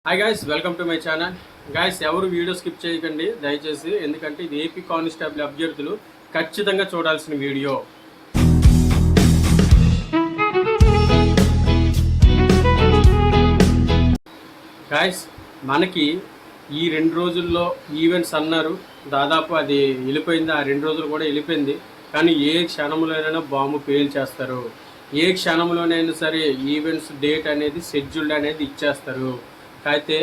Hi guys, welcome to my channel. Guys, ఎవరు video skip చేయకండి దయచేసి, ఎందుకంటే ఇది ఏపీ కానిస్టేబుల్ అభ్యర్థులు ఖచ్చితంగా చూడాల్సిన వీడియో. గైస్, మనకి ఈ 2 రోజుల్లో ఈవెంట్స్ అన్నారు, దాదాపు అది వెళ్ళిపోయింది. ఆ 2 రోజులు కూడా వెళ్ళిపోయింది. కానీ ఏ క్షణంలోనైనా బాంబు పేల్చేస్తారు. ఏ క్షణంలోనైనా సరే ఈవెంట్స్ డేట్ అనేది షెడ్యూల్డ్ అనేది ఇచ్చేస్తారు. అయితే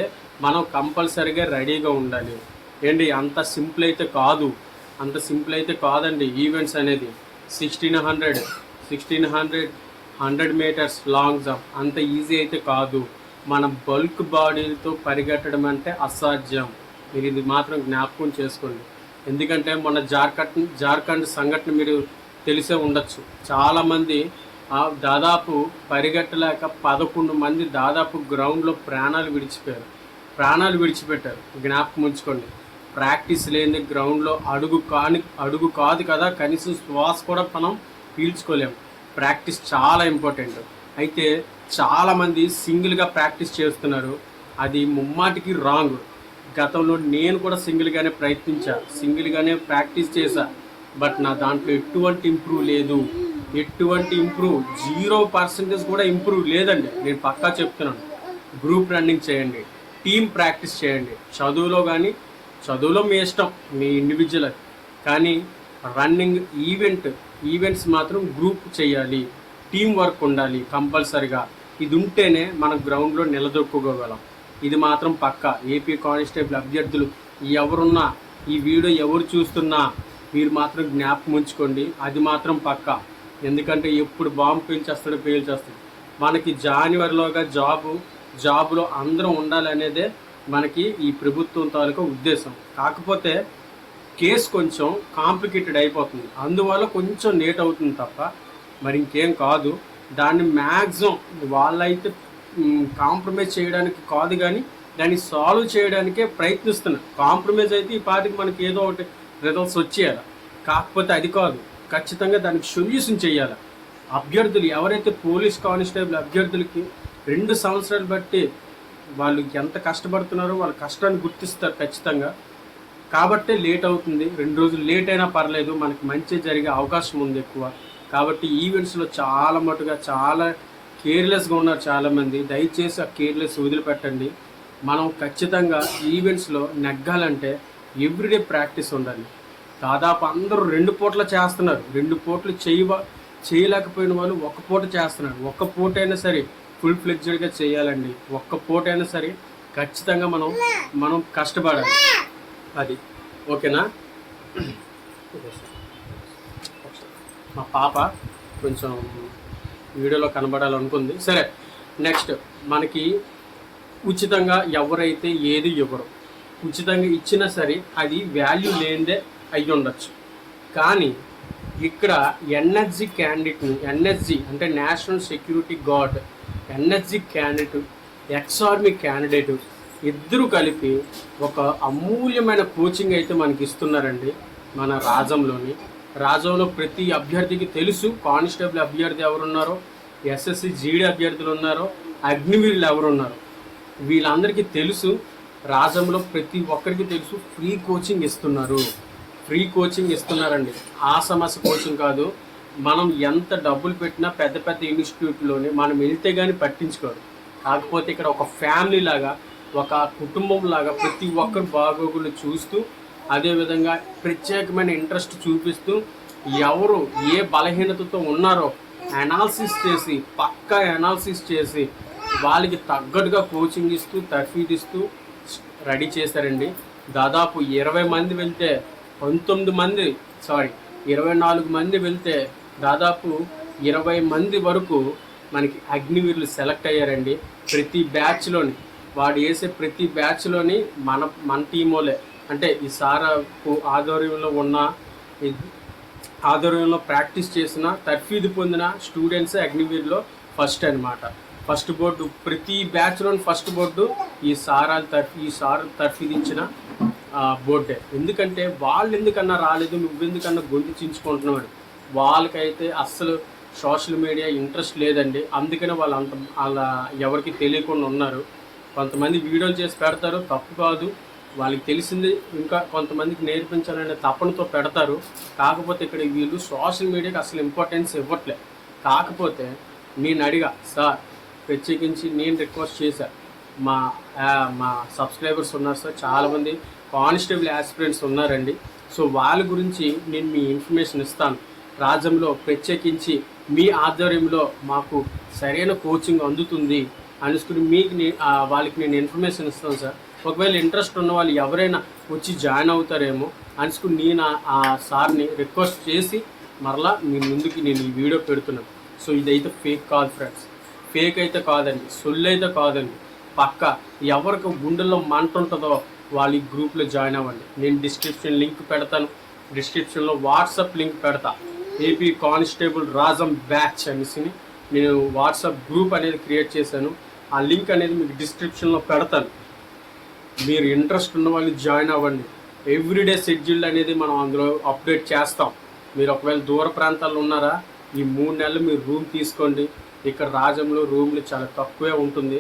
మనం కంపల్సరీగా రెడీగా ఉండాలి. ఏంటి, అంత సింపుల్ అయితే కాదండి. ఈవెంట్స్ అనేది 100 మీటర్స్ లాంగ్ జంప్ అంత ఈజీ అయితే కాదు. మన బల్క్ బాడీలతో పరిగెట్టడం అంటే అసాధ్యం. మీరు ఇది మాత్రం జ్ఞాపకం చేసుకోండి. ఎందుకంటే మన జార్ఖండ్ సంఘటన మీరు తెలిసే ఉండొచ్చు. చాలామంది దాదాపు పరిగెట్టలేక 11 మంది దాదాపు గ్రౌండ్లో ప్రాణాలు విడిచిపెట్టారు. జ్ఞాపకం ఉంచుకోండి. ప్రాక్టీస్ లేని గ్రౌండ్లో అడుగు కాదు కదా, కనీసం శ్వాస కూడా మనం పీల్చుకోలేము. ప్రాక్టీస్ చాలా ఇంపార్టెంట్. అయితే చాలామంది సింగిల్గా ప్రాక్టీస్ చేస్తున్నారు. అది ముమ్మాటికి రాంగ్. గతంలో నేను కూడా సింగిల్గానే ప్రాక్టీస్ చేశా. బట్ నా దాంట్లో ఎటువంటి ఇంప్రూవ్ లేదు. 0% కూడా ఇంప్రూవ్ లేదండి. నేను పక్కా చెప్తున్నాను. గ్రూప్ రన్నింగ్ చేయండి, టీమ్ ప్రాక్టీస్ చేయండి. చదువులో మీ ఇష్టం, మీ ఇండివిజువల్. కానీ రన్నింగ్ ఈవెంట్స్ మాత్రం గ్రూప్ చేయాలి, టీం వర్క్ ఉండాలి కంపల్సరిగా. ఇది ఉంటేనే మనం గ్రౌండ్లో నిలదొక్కుకోగలం. ఇది మాత్రం పక్కా. ఏపీ కానిస్టేబుల్ అభ్యర్థులు ఎవరున్నా, ఈ వీడియో ఎవరు చూస్తున్నా మీరు మాత్రం జ్ఞాపకం ఉంచుకోండి. అది మాత్రం పక్కా. ఎందుకంటే ఎప్పుడు బాంబు పేల్చేస్తాడు. మనకి జనవరిలోగా జాబులో అందరం ఉండాలనేదే మనకి ఈ ప్రభుత్వం తాలూకా ఉద్దేశం. కాకపోతే కేసు కొంచెం కాంప్లికేటెడ్ అయిపోతుంది, అందువల్ల కొంచెం లేట్ అవుతుంది తప్ప మరి ఇంకేం కాదు. దాన్ని మ్యాక్సిమం వాళ్ళైతే కాంప్రమైజ్ చేయడానికి కాదు, కానీ దాన్ని సాల్వ్ చేయడానికే ప్రయత్నిస్తున్నారు. కాంప్రమైజ్ అయితే ఈ పాటికి మనకి ఏదో ఒకటి రిజల్ట్స్ వచ్చేయాలి. కాకపోతే అది కాదు, ఖచ్చితంగా దానికి సొల్యూషన్ చేయాలి. అభ్యర్థులు ఎవరైతే పోలీస్ కానిస్టేబుల్ అభ్యర్థులకి 2 సంవత్సరాలు బట్టి వాళ్ళు ఎంత కష్టపడుతున్నారో వాళ్ళ కష్టాన్ని గుర్తిస్తారు ఖచ్చితంగా. కాబట్టే లేట్ అవుతుంది. 2 రోజులు లేట్ అయినా పర్లేదు, మనకి మంచి జరిగే అవకాశం ఉంది ఎక్కువ. కాబట్టి ఈవెంట్స్లో చాలా కేర్లెస్గా ఉన్నారు చాలామంది. దయచేసి ఆ కేర్లెస్ వదిలిపెట్టండి. మనం ఖచ్చితంగా ఈవెంట్స్లో నెగ్గాలంటే ఎవ్రీడే ప్రాక్టీస్ ఉండాలి. దాదాపు అందరూ 2 పూటలు చేస్తున్నారు. 2 పూటలు చేయలేకపోయిన వాళ్ళు 1 పూట చేస్తున్నారు. 1 పూట అయినా సరే ఫుల్ ఫ్లెడ్జ్డ్గా చేయాలండి. 1 పూట అయినా సరే ఖచ్చితంగా మనం కష్టపడాలి. అది ఓకేనా? మా పాప కొంచెం వీడియోలో కనబడాలనుకుంది. సరే, నెక్స్ట్ మనకి ఉచితంగా ఎవరైతే ఏది ఇవ్వరు, ఉచితంగా ఇచ్చినా సరే అది వాల్యూ లేనిదే అయ్యి ఉండొచ్చు. కానీ ఇక్కడ ఎన్ఎస్జి క్యాండిడేట్ని, ఎన్ఎస్జి అంటే national security guard, NSG candidate, X-army candidate ఇద్దరు కలిపి ఒక అమూల్యమైన కోచింగ్ అయితే మనకి ఇస్తున్నారండి. మన రాజంలో ప్రతి అభ్యర్థికి తెలుసు కానిస్టేబుల్ అభ్యర్థి ఎవరున్నారో, ఎస్ఎస్సి జీడీ అభ్యర్థులు ఉన్నారో, అగ్నివీరులు ఎవరున్నారో వీళ్ళందరికీ తెలుసు. రాజంలో ప్రతి ఒక్కరికి తెలుసు. ఫ్రీ కోచింగ్ ఇస్తున్నారండి. ఆ సమస్య కోచింగ్ కాదు. మనం ఎంత డబ్బులు పెట్టినా పెద్ద ఇన్స్టిట్యూట్లోనే మనం వెళ్తే కానీ పట్టించుకోరు. కాకపోతే ఇక్కడ ఒక ఫ్యామిలీ లాగా, ఒక కుటుంబం లాగా ప్రతి ఒక్కరు బాగోగులు చూస్తూ, అదేవిధంగా ప్రత్యేకమైన ఇంట్రెస్ట్ చూపిస్తూ, ఎవరు ఏ బలహీనతతో ఉన్నారో పక్కా అనాలిసిస్ చేసి వాళ్ళకి తగ్గట్టుగా కోచింగ్ ఇస్తూ, తర్ఫీదిస్తూ రెడీ చేశారండి. దాదాపు 20 మంది వెళ్తే 24 మంది వెళ్తే దాదాపు 20 మంది వరకు మనకి అగ్నివీరులు సెలెక్ట్ అయ్యారండి. ప్రతి బ్యాచ్లోని వాడు వేసే ప్రతి బ్యాచ్లోని మన టీమోలే, అంటే ఈ సార్ ఆధ్వర్యంలో ప్రాక్టీస్ చేసిన, తర్ఫీదు పొందిన స్టూడెంట్స్ అగ్నివీరులో ఫస్ట్ అనమాట. ఫస్ట్ బోర్డు ప్రతి బ్యాచ్లోని ఫస్ట్ బోర్డు ఈ సార్ తర్ఫీదించిన బోర్డే. ఎందుకంటే వాళ్ళు ఎందుకన్నా రాలేదు, నువ్వెందుకన్నా గొంతు చించుకుంటున్నావు. వాళ్ళకైతే అస్సలు సోషల్ మీడియా ఇంట్రెస్ట్ లేదండి. అందుకనే వాళ్ళు అలా ఎవరికి తెలియకుండా ఉన్నారు. కొంతమంది వీడియోలు చేసి పెడతారు, తప్పు కాదు, వాళ్ళకి తెలిసింది ఇంకా కొంతమందికి నేర్పించాలనే తపనతో పెడతారు. కాకపోతే ఇక్కడ వీళ్ళు సోషల్ మీడియాకి అసలు ఇంపార్టెన్స్ ఇవ్వట్లే. కాకపోతే నేను అడిగా, సార్ ప్రత్యేకించి నేను రిక్వెస్ట్ చేశాను, మా మా సబ్స్క్రైబర్స్ ఉన్నారు సార్, చాలామంది కానిస్టేబుల్ యాస్పిరెంట్స్ ఉన్నారండి. సో వాళ్ళ గురించి నేను మీ ఇన్ఫర్మేషన్ ఇస్తాను. రాజ్యంలో ప్రత్యేకించి మీ ఆధ్వర్యంలో మాకు సరైన కోచింగ్ అందుతుంది అనుకుని మీకు వాళ్ళకి నేను ఇన్ఫర్మేషన్ ఇస్తాను సార్. ఒకవేళ ఇంట్రెస్ట్ ఉన్న వాళ్ళు ఎవరైనా వచ్చి జాయిన్ అవుతారేమో అనుకుని నేను ఆ సార్ని రిక్వెస్ట్ చేసి మరలా మీ ముందుకి నేను ఈ వీడియో పెడుతున్నాను. సో ఇదైతే ఫేక్ కాదు ఫ్రెండ్స్, ఫేక్ అయితే కాదండి, సొల్లు అయితే కాదండి. పక్క ఎవరికి గుండెల్లో మంట ఉంటుందో వాళ్ళు ఈ గ్రూప్లో జాయిన్ అవ్వండి. నేను డిస్క్రిప్షన్ లింక్ పెడతాను, డిస్క్రిప్షన్లో వాట్సాప్ లింక్ పెడతా. ఏపీ కానిస్టేబుల్ రాజం బ్యాచ్ అనేసి నేను వాట్సాప్ గ్రూప్ అనేది క్రియేట్ చేశాను. ఆ లింక్ అనేది మీకు డిస్క్రిప్షన్లో పెడతాను. మీరు ఇంట్రెస్ట్ ఉన్న వాళ్ళు జాయిన్ అవ్వండి. ఎవ్రీడే షెడ్యూల్ అనేది మనం అందులో అప్డేట్ చేస్తాం. మీరు ఒకవేళ దూర ప్రాంతాల్లో ఉన్నారా, ఈ 3 నెలలు మీరు రూమ్ తీసుకోండి. ఇక్కడ రాజంలో రూమ్లు చాలా తక్కువే ఉంటుంది.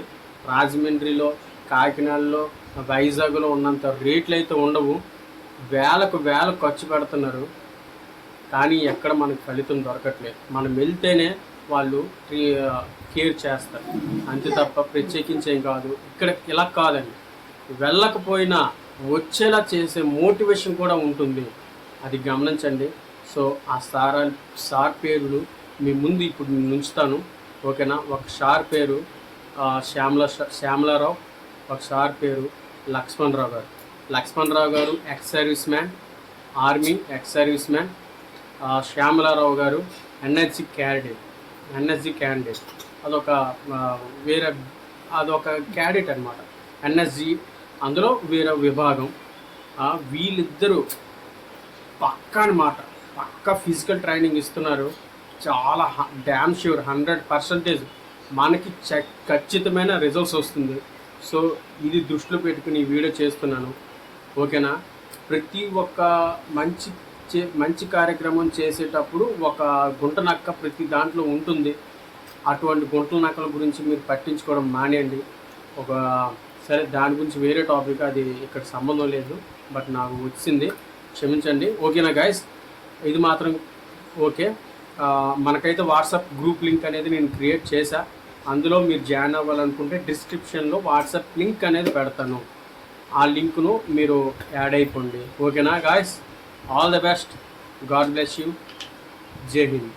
రాజమండ్రిలో, కాకినాడలో, వైజాగ్లో ఉన్నంత రేట్లు అయితే ఉండవు. వేలకు ఖర్చు పెడుతున్నారు, కానీ ఎక్కడ మనకు ఫలితం దొరకట్లేదు. మనం వెళ్తేనే వాళ్ళు కేర్ చేస్తారు, అంతే తప్ప ప్రత్యేకించేం కాదు. ఇక్కడ ఇలా కాదండి, వెళ్ళకపోయినా వచ్చేలా చేసే మోటివేషన్ కూడా ఉంటుంది, అది గమనించండి. సో ఆ సార్ పేర్లు మీ ముందు ఇప్పుడు నేను ఉంచుతాను, ఓకేనా. ఒక సార్ పేరు శ్యామలారావు, ఒక సార్ పేరు లక్ష్మణరావు గారు ex service man, army ex service man. Shyamala Rao గారు ఎన్ఎస్జి క్యాండిడేట్, అదొక క్యాడెట్ అనమాట, ఎన్ఎస్జి అందులో వేరే విభాగం. వీళ్ళిద్దరూ పక్కా ఫిజికల్ ట్రైనింగ్ ఇస్తున్నారు. చాలా డ్యామ్ ష్యూర్ 100% మనకి ఖచ్చితమైన రిజల్ట్స్ వస్తుంది. సో ఇది దృష్టిలో పెట్టుకుని ఈ వీడియో చేస్తున్నాను, ఓకేనా. ప్రతి ఒక్క మంచి కార్యక్రమం చేసేటప్పుడు ఒక గుంట నక్క ప్రతి దాంట్లో ఉంటుంది. అటువంటి గుంటల నక్కల గురించి మీరు పట్టించుకోవడం మానేయండి. సరే దాని గురించి వేరే టాపిక్, అది ఇక్కడ సంబంధం లేదు, బట్ నాకు వచ్చింది, క్షమించండి, ఓకేనా గైస్. ఇది మాత్రం ఓకే. మనకైతే వాట్సాప్ గ్రూప్ లింక్ అనేది నేను క్రియేట్ చేశా. అందులో మీరు జాయిన్ అవ్వాలనుకుంటే డిస్క్రిప్షన్లో వాట్సాప్ లింక్ అనేది పెడతాను. ఆ లింక్ను మీరు యాడ్ అయిపోండి, ఓకేనా guys. All the best, God bless you, జై హింద్.